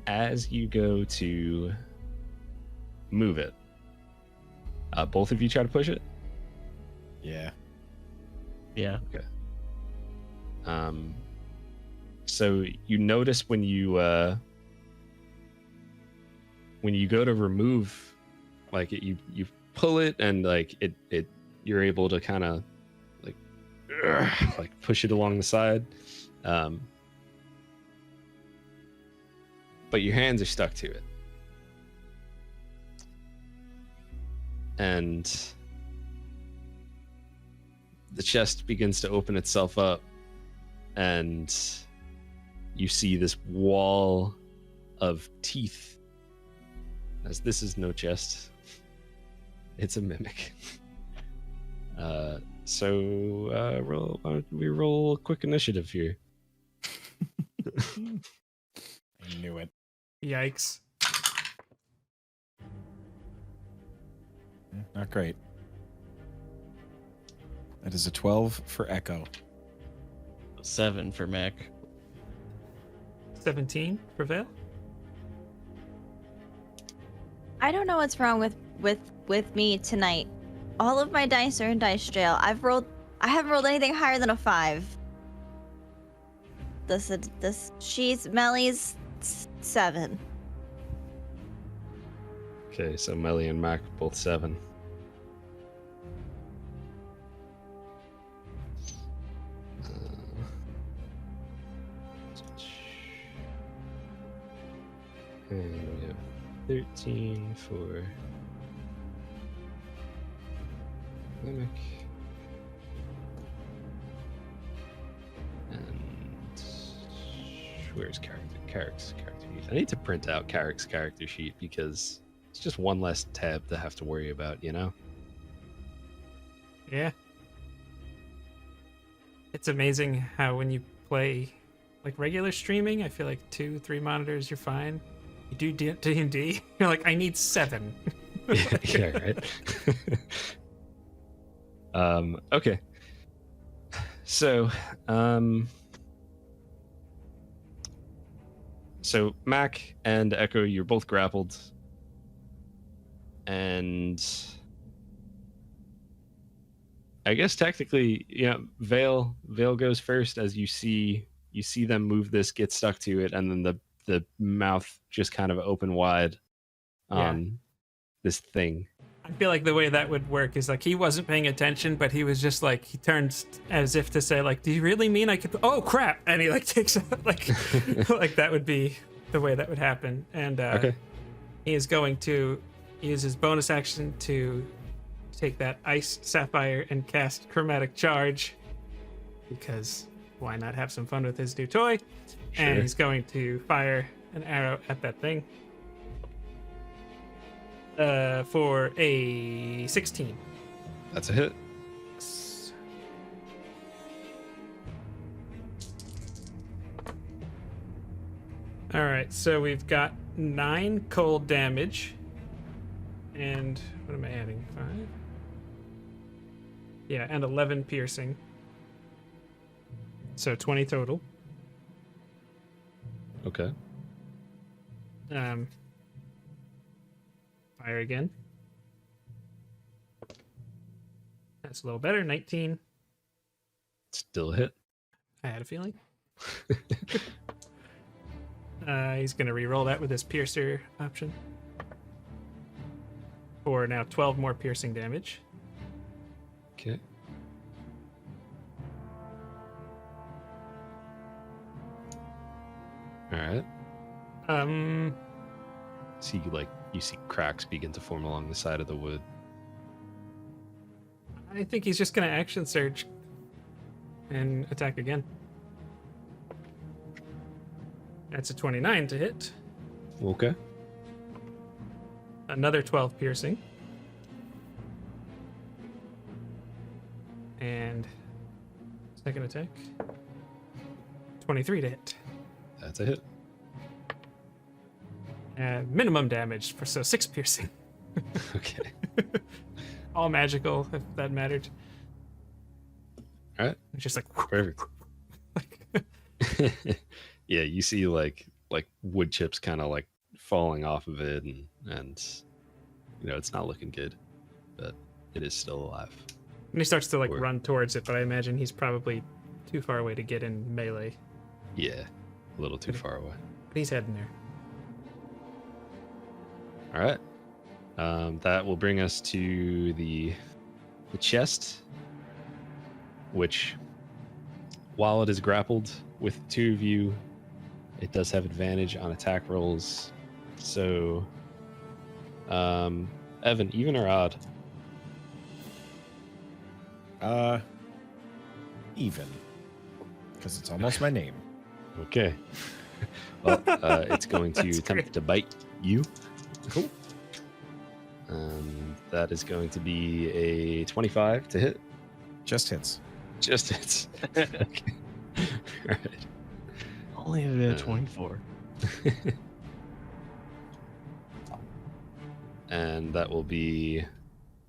as you go to move it, both of you try to push it? Yeah. Yeah. Okay. So you notice when you go to remove, like you pull it and like it you're able to kind of like push it along the side, but your hands are stuck to it, and the chest begins to open itself up, and you see this wall of teeth, as this is no chest, it's a mimic. Why don't we roll a quick initiative here? I knew it. Yikes. Not great. That is a 12 for Echo. 7 for Mac. 17 prevail. I don't know what's wrong with me tonight. All of my dice are in dice jail. I haven't rolled anything higher than a 5. Melly's 7. Okay, so Melly and Mac both 7. And we have 13 for Mimic. And where's Carrick's character sheet? I need to print out Carrick's character sheet because it's just one less tab to have to worry about, you know? Yeah. It's amazing how when you play like regular streaming, I feel like 2-3 monitors, you're fine. You do D&D, you're like, I need 7. Yeah, right. Okay. So Mac and Echo, you're both grappled, and I guess technically, Vale goes first as you see them move this, get stuck to it, and then the mouth just kind of open wide on this thing. I feel like the way that would work is like he wasn't paying attention, but he was just like, he turns as if to say like, do you really mean I could, oh crap, and he like takes like like that would be the way that would happen. And Okay. He is going to use his bonus action to take that ice sapphire and cast chromatic charge, because why not have some fun with his new toy? Sure. And he's going to fire an arrow at that thing for a 16. That's a hit. All right, so we've got 9 cold damage, and what am I adding? 5? Yeah, and 11 piercing. So 20 total. Okay. Fire again. That's a little better. 19. Still a hit. I had a feeling. He's going to re-roll that with his piercer option. For now 12 more piercing damage. Okay. All right. You see cracks begin to form along the side of the wood. I think he's just going to action surge and attack again. That's a 29 to hit. Okay. Another 12 piercing. And second attack. 23 to hit. That's a hit. Minimum damage, so 6 piercing. Okay. All magical, if that mattered. All right. It's just like... Perfect. Yeah, you see like like wood chips kind of like falling off of it, and it's not looking good, but it is still alive. And he starts to like Or- run towards it, but I imagine he's probably too far away to get in melee. Yeah, a little too far away. But he's heading there. All right. That will bring us to the chest, which, while it is grappled with two of you, it does have advantage on attack rolls. So, Evan, even or odd? Even. Because it's almost my name. Okay. Well, it's going to That's attempt great. to bite you. Cool. That is going to be a 25 to hit. Just hits. Just hits. Okay. All right. Only a 24. And that will be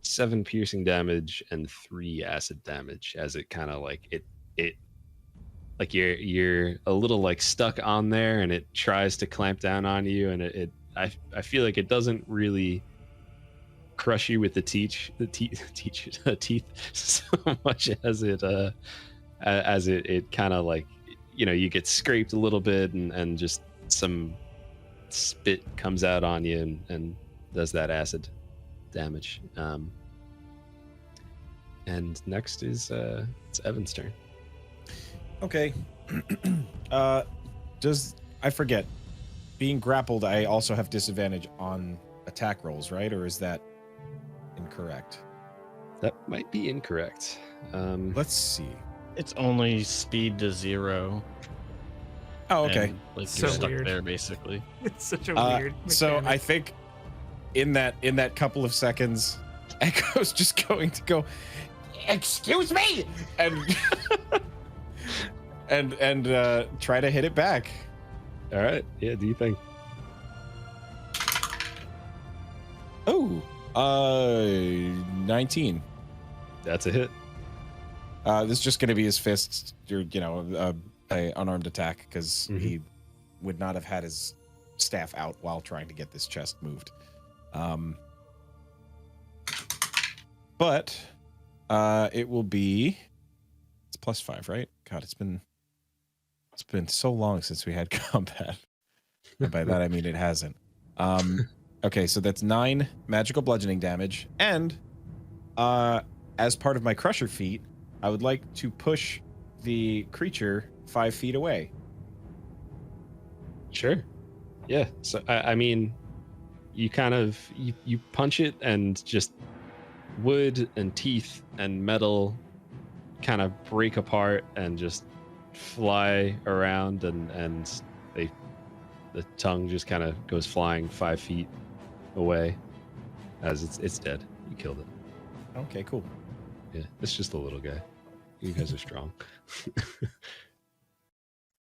7 piercing damage and 3 acid damage, as it kind of like it like you're a little like stuck on there, and it tries to clamp down on you, and I feel like it doesn't really crush you with the teeth so much as it kind of like, you get scraped a little bit, and just some spit comes out on you and does that acid damage. And next is it's Evan's turn. Okay. I forget. Being grappled, I also have disadvantage on attack rolls, right? Or is that incorrect? That might be incorrect. Let's see. It's only speed to 0. Oh, okay. and, like So you're stuck weird. there basically. It's such a weird So I mechanic. think in that couple of seconds, Echo's just going to go, "Excuse me," and try to hit it back. All right. Yeah. Do you think? Oh, 19. That's a hit. This is just going to be his fists, a unarmed attack, because Mhm. he would not have had his staff out while trying to get this chest moved. But it will be. It's +5, right? God, it's been so long since we had combat. And by that I mean it hasn't. Okay, so that's 9 magical bludgeoning damage, and as part of my crusher feat, I would like to push the creature 5 feet away. Sure. Yeah. So I mean, you kind of you punch it, and just wood and teeth and metal kind of break apart and just fly around, and the tongue just kind of goes flying 5 feet away as it's dead. You killed it. Okay, cool. Yeah, it's just a little guy. You guys are strong.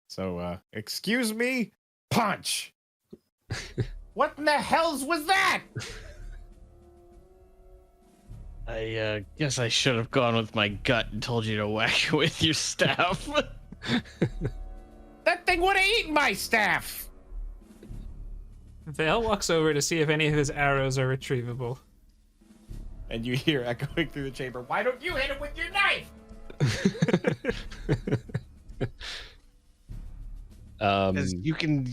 So, excuse me, punch. What in the hells was that? I guess I should have gone with my gut and told you to whack it with your staff. That thing would have eaten my staff. Vale walks over to see if any of his arrows are retrievable. And you hear echoing through the chamber, "Why don't you hit him with your knife?" Because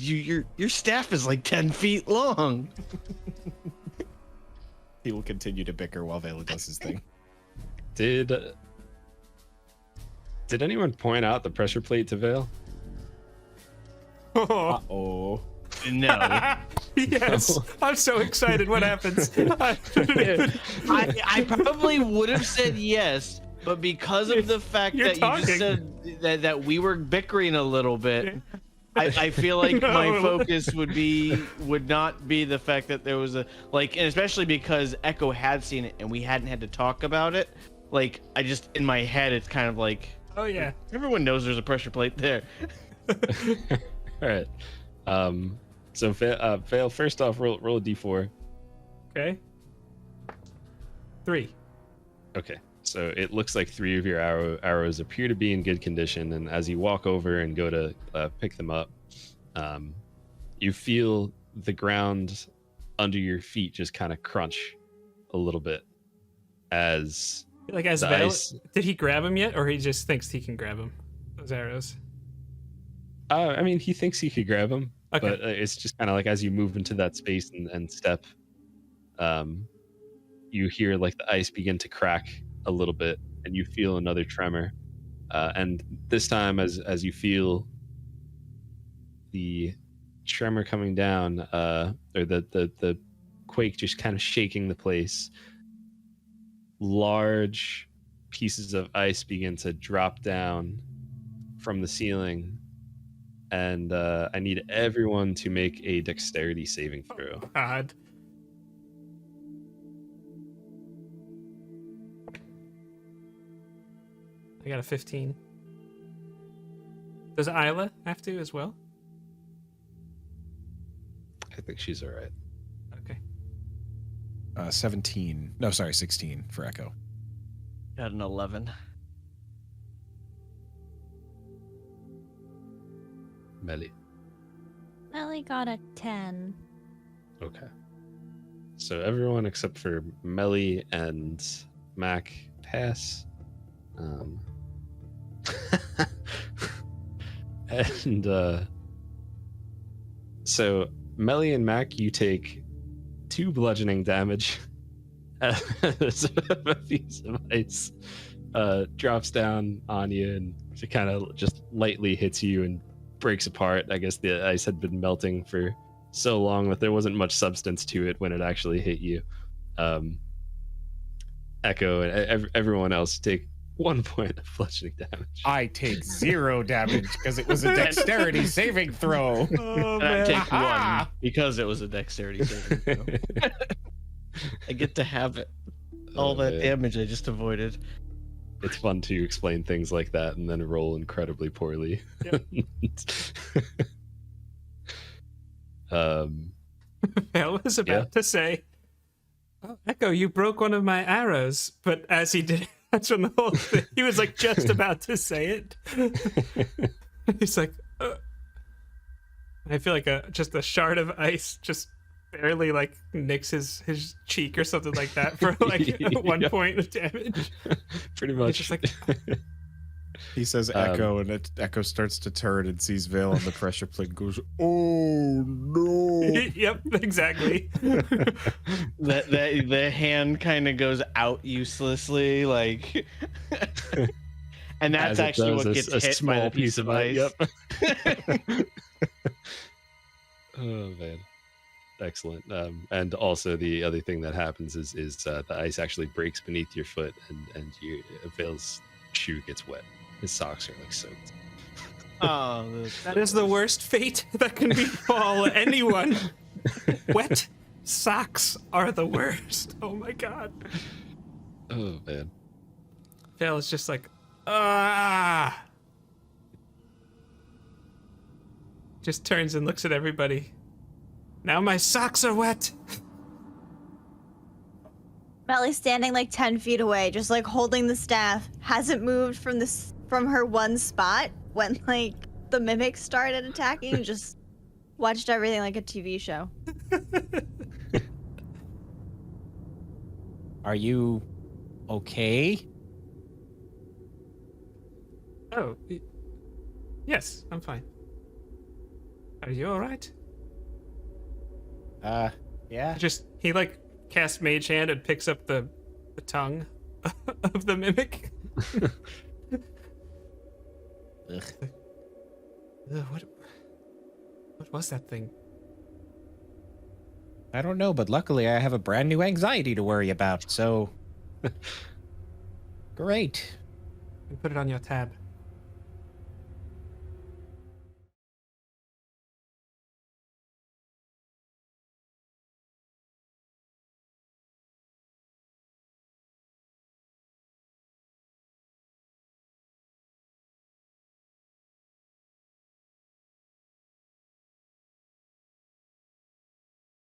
your staff is like 10 feet long. He will continue to bicker while Vela does his thing. Did anyone point out the pressure plate to Vale? Uh-oh. No. Yes, I'm so excited. What happens? I I probably would have said yes, but because of the fact You're that you just talking. said that we were bickering a little bit, Yeah. I feel like my No. focus would not be the fact that there was and especially because Echo had seen it and we hadn't had to talk about it. Like, I just, in my head, it's kind of like, Oh yeah. everyone knows there's a pressure plate there. All right. So Vale, first off, roll a d4. Okay. 3. Okay. So it looks like 3 of your arrows appear to be in good condition, and as you walk over and go to pick them up, you feel the ground under your feet just kind of crunch a little bit as Like as the Val, ice. did he grab him yet, or he just thinks he can grab him? Those arrows. I mean, he thinks he could grab him, Okay. but it's just kind of like as you move into that space and step, you hear like the ice begin to crack a little bit, and you feel another tremor. And this time, as you feel the tremor coming down, or the quake just kind of shaking the place, large pieces of ice begin to drop down from the ceiling, and I need everyone to make a dexterity saving throw. God. I got a 15. Does Isla have to as well? I think she's all right. Okay. 17. No, sorry, 16 for Echo. Got an 11. Melly. Ellie got a 10. Okay. So everyone except for Melly and Mac pass. And so Melly and Mac, you take 2 bludgeoning damage as a piece of ice drops down on you and it kind of just lightly hits you and breaks apart. I guess the ice had been melting for so long that there wasn't much substance to it when it actually hit you. Echo and everyone else take 1 point of bludgeoning damage. I take 0 damage because it was a dexterity saving throw. And I take 1 because it was a dexterity saving throw. I get to have it. All that man. damage I just avoided. It's fun to explain things like that and then roll incredibly poorly. Yep. Val was about to say, "Oh, Echo, you broke one of my arrows," but as he did, that's when the whole thing, he was like just about to say it. He's like, I feel like just a shard of ice just barely like nicks his cheek or something like that for like 1 point of damage. Pretty He's much. just like, He says Echo, and Echo starts to turn and sees Vale on the pressure plate and goes, "Oh no!" yep, exactly. The hand kind of goes out uselessly, like, and that's As it actually does, what gets hit by the piece of ice. Yep. Oh man, excellent. And also the other thing that happens is the ice actually breaks beneath your foot, and Vale's shoe gets wet. His socks are like soaked. Oh, That is the worst fate that can befall anyone. Wet socks are the worst. Oh my god. Oh man. Vale is just like, ah. Just turns and looks at everybody. Now my socks are wet. Melly's standing like 10 feet away, just like holding the staff. Hasn't moved from her one spot when like the mimics started attacking. Just watched everything like a TV show. Are you okay? Oh, yes, I'm fine. Are you all right? Yeah. He like casts Mage Hand and picks up the tongue of the mimic. Ugh. Ugh, what was that thing? I don't know, but luckily I have a brand new anxiety to worry about, so... Great. And put it on your tab.